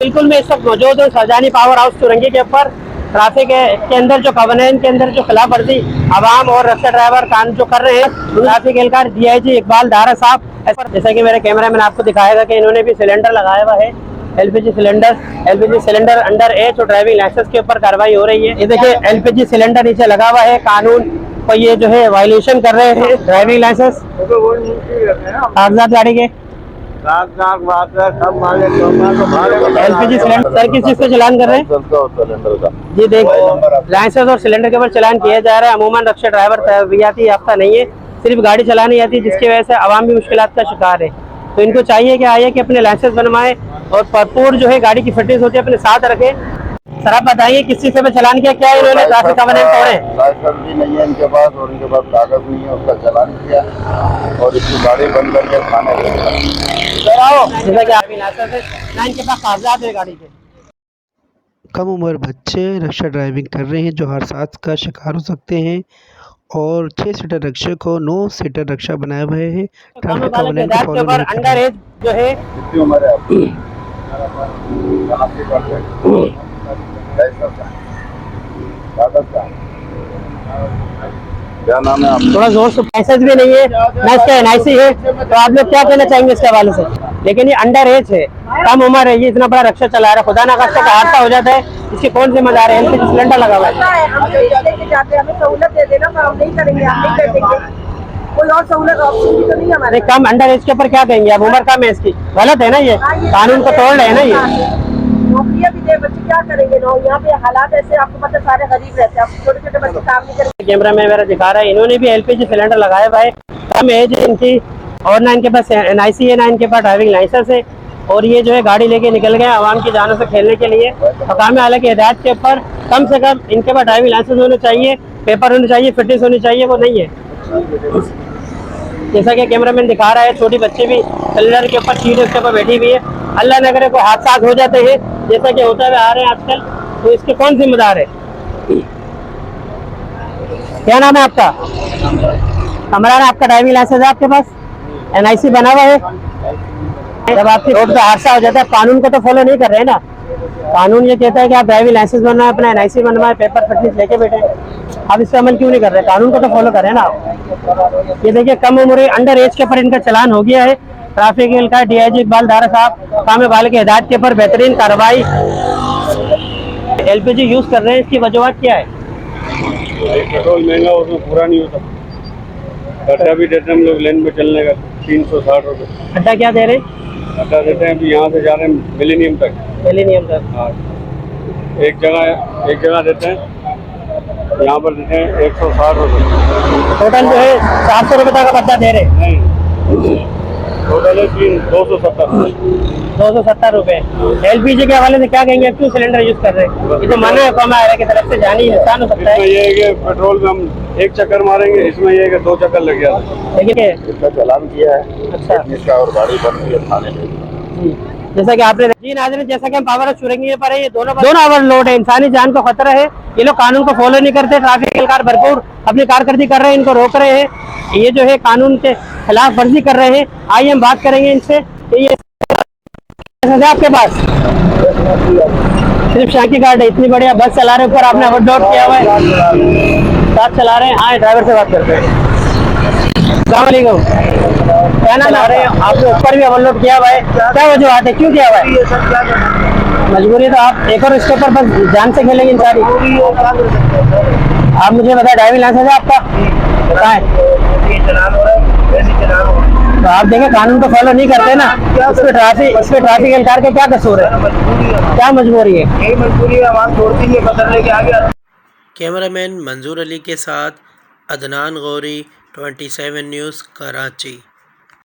बिल्कुल मैं इस वक्त मौजूद हूँ शाहजहानी पावर हाउस चुरंगी के ऊपर। ट्रैफिक के अंदर जो कवानीन के अंदर जो खिलाफ वर्जी आवाम और रक्षा ड्राइवर कान जो कर रहे हैं, ट्रैफिक एहलकार DIG इकबाल दारा साहब, जैसा कि मेरे कैमरा मैन आपको दिखाएगा कि इन्होंने भी सिलेंडर लगाया हुआ है, LPG सिलेंडर अंडर एज और ड्राइविंग लाइसेंस के ऊपर कार्रवाई हो रही है। ये देखिए LPG सिलेंडर नीचे लगा हुआ है, कानून को ये जो है वायलेशन कर रहे हैं। ड्राइविंग लाइसेंस कागजात गाड़ी के LPG सिलेंडर सर किस चीज से चलान कर रहे हैं जी? देख लाइसेंस और सिलेंडर के ऊपर चलान किया जा रहा है। अमूमन रक्षा ड्राइवर तरबियाती याफ्ता नहीं है, सिर्फ गाड़ी चलानी आती है, जिसकी वजह से आवाम भी मुश्किलात का शिकार है। तो इनको चाहिए कि आइए कि अपने लाइसेंस बनवाएं और भरपूर जो है गाड़ी की फिटनेस होती है अपने साथ रखें। सर आप बताइए किस चीज से चलान किया, क्या इन्होंने ट्रैफिक कवानीन तोड़े? लाइसेंस भी नहीं है इनके पास और इनके पास कागज नहीं है, उसका चालान किया और इसकी गाड़ी बंद करके थाने जैसा कि आप लाइसेंस है ना, इनके पास कागजात है गाड़ी के। कम उम्र बच्चे रक्षा ड्राइविंग कर रहे हैं जो हादसात का शिकार हो सकते हैं और 6 सीटर रक्षा को 9 सीटर रक्षा बनाए हुए हैं। ट्रैफिक कानून को फॉलो नहीं कर अंडर रहे। एज जो है कितनी उम्र है आपकी? कागज का क्या नाम है आपका? थोड़ा जोर से, लाइसेंस भी नहीं है ना, इसका NIC है। तो आप लोग क्या कहना चाहेंगे इसके हवाले से? लेकिन ये अंडर एज है, कम उम्र है, ये इतना बड़ा रक्षा चला रहा है, खुदा ना खास्ता का हादसा हो जाता है, इसकी कौन जिम्मेदार है? LPG सिलेंडर लगा हुआ है। हम लेके जाते हैं, हमें सहूलत दे देना, पर हम नहीं करेंगे, हम नहीं कर देंगे। कोई और सहूलत ऑप्शन भी तो नहीं हमारे। कम अंडर एज के ऊपर क्या कहेंगे आप? उम्र कम है इसकी, गलत है ना, ये कानून को तोड़ रहे हैं ना ये। नौकरियां भी दे, बच्चे क्या करेंगे? यहाँ पे हालात ऐसे, आपको पता, सारे गरीब रहते हैं, छोटे छोटे बच्चे काम नहीं करेंगे। कैमरा में मेरा दिखा रहा है, इन्होंने भी LPG सिलेंडर लगाया हुआ है, कम एज है इनकी और ना इनके पास NIC है, ना इनके पास ड्राइविंग लाइसेंस है, और ये जो है गाड़ी लेके निकल गए आवाम की जानों से खेलने के लिए। हकाम आला की हिदायत के ऊपर कम से कम इनके पास ड्राइविंग लाइसेंस होने चाहिए, पेपर होने चाहिए, फिटनेस होनी चाहिए, वो नहीं है। जैसा कि कैमरामैन दिखा रहा है, छोटी बच्चे भी सिलेंडर के ऊपर, सीट उसके ऊपर बैठी हुई है। अल्लाह न करे कोई हादसा हो जाते हैं जैसा कि होता हुआ आ रहे हैं आजकल, तो इसके कौन जिम्मेदार है? क्या नाम है आपका? कमरान, आपका ड्राइविंग लाइसेंस है आपके पास? NIC बना हुआ है? जब आपकी रोड पे हादसा हो जाता है, कानून को तो फॉलो नहीं कर रहे हैं ना। कानून ये कहता है कि आप ड्राइविंग लाइसेंस बनवाए, अपना NIC बनवाए, पेपर फिटनेस लेके बैठे, आप इस पर अमल क्यों नहीं कर रहे? कानून को तो फॉलो करें ना आप। ये देखिए कम उम्र अंडर एज के ऊपर इनका चलान हो गया है। ट्रैफिक एहलकार DIG इकबाल दारा साहब काम वाले की हिदायत के ऊपर बेहतरीन कार्रवाई। LPG यूज कर रहे हैं, इसकी वजूहत क्या है? पेट्रोल महंगा, उसमें पूरा नहीं होता। अड्डा भी देते हैं हम लोग लेन में चलने का 360 रुपये। अड्डा क्या दे रहे हैं? अड्डा देते हैं, अभी यहाँ से जा रहे हैं मिलेनियम तक। मिलेनियम तक? हाँ, एक जगह देते हैं, यहाँ पर देते हैं 160 रुपये। टोटल जो है 400 रुपये तक का अड्डा दे रहे हैं। नहीं, टोटल है 270 रुपये। LPG के हवाले से क्या कहेंगे, क्यों सिलेंडर यूज कर रहे हैं? ये तो मना है कौन की तरफ से, जानी नुकसान हो सकता है। इसमें ये है कि पेट्रोल में हम एक चक्कर मारेंगे, इसमें ये है कि 2 चक्कर लग जाता है। लेकिन इसका चालान किया है। अच्छा, इसका और गाड़ी बंद की थाने ले जी जैसा कि आपने जी नाज़रीन, जैसा कि हम पावर चुरंगी पर है, ये दोनों ओवरलोड है, इंसानी जान को खतरा है। ये लोग कानून को फॉलो नहीं करते, ट्रैफिक एहलकार भरपूर अपनी कारकर्दगी कर रहे हैं, इनको रोक रहे हैं, ये जो है कानून के खिलाफ वर्जी कर रहे हैं। आइए हम बात करेंगे इनसे कि ये आपके पास सिर्फ शाकी कार्ड है, इतनी बढ़िया बस चला रहे, ऊपर आपने ओवरलोड किया हुआ है, साथ चला रहे हैं। हाँ, ड्राइवर से बात करते हैं। अस्सलामुअलैकुम, क्या नाम आ रहे हैं? आपने ऊपर भी ओवरलोड किया हुआ है, क्या वजूहत है, क्यों किया हुआ है? मजबूरी तो आप एक और इसके ऊपर बस जान से खेलेंगे इन सारी। आप मुझे बताए, ड्राइविंग लाइसेंस है आपका? बताएं। तो आप देखें कानून को फॉलो नहीं करते ना, इस पे ट्रैफिक एहलकार के क्या कसूर है, क्या मजबूरी है? यही मजबूरी है, आवाज छोड़ती है, बदलने के आगे। कैमरामैन मंजूर अली के साथ अदनान गौरी, 27 न्यूज़, कराची।